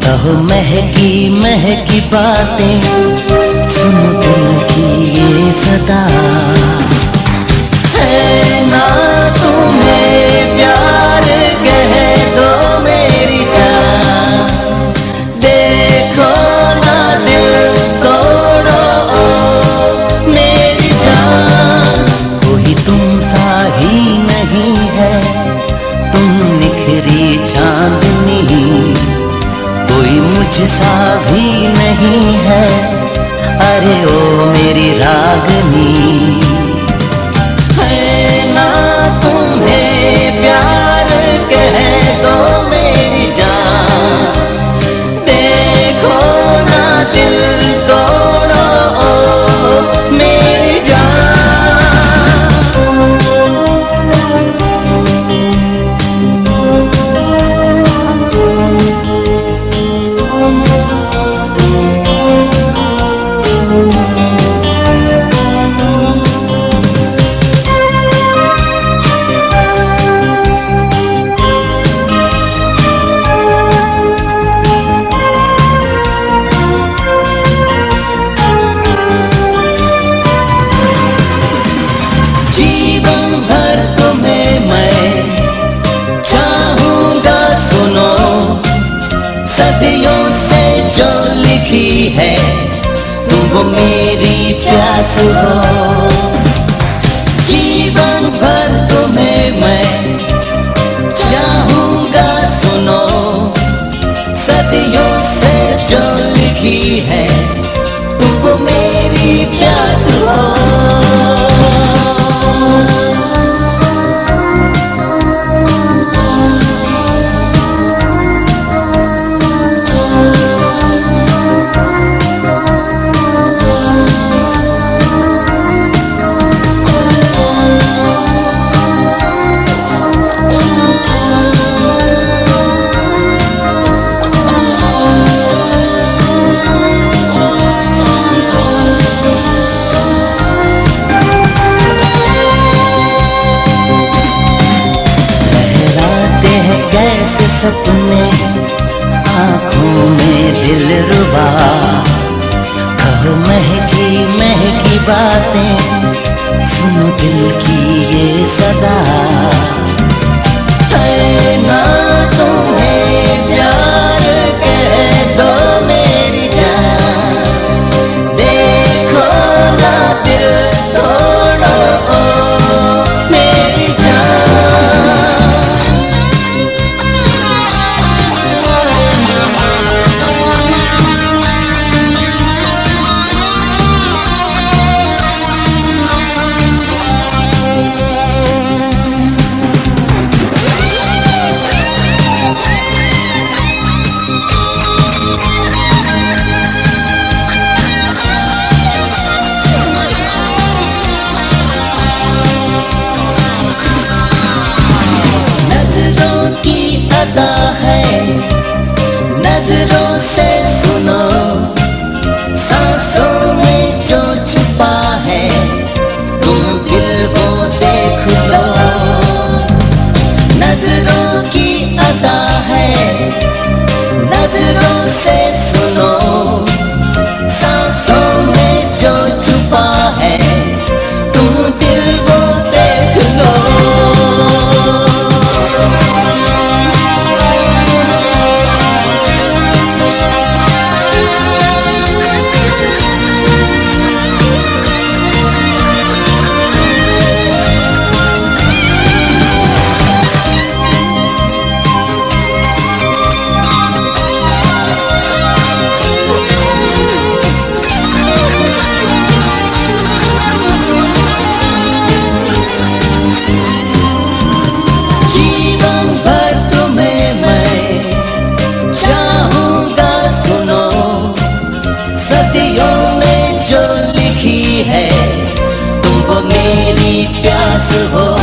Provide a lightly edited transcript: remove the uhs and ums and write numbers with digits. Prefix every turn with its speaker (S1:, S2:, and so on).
S1: कहो महकी महकी बातें, सुनो दिल की ये सदा। है ना तुम्हें प्यार कह दो मेरी जान, देखो ना दिल तोड़ो मेरी जान। कोई तुम सा ही नहीं है, तुम निखरी चांदनी, कोई मुझसा भी नहीं है, अरे ओ मेरी रागनी। है ना तुम्हें प्यार कह दो मेरी जान, देखो ना दिल तोड़ो मेरी जान। है तुम वो मेरी प्यास हो, जीवन भर तुम्हें मैं चाहूंगा सुनो, सदियों से जो लिखी है तुम वो मेरी प्यास हो। कैसे सपने आँखों में दिलरुबा, कहो महकी महकी बातें, सुनो दिल की ये सदा। है ना तुम्हें प्यार कह दो मेरी जान, देखो ना दिल तोड़ो मेरी जान। नजरों से सुनो, सांसों में जो छुपा है तुम दिल को देख लो। नजरों की अदा है, नजरों से सुनो, सांसों में जो छुपा है तुम दिल को देख लो। है तुम वो मेरी प्यास हो।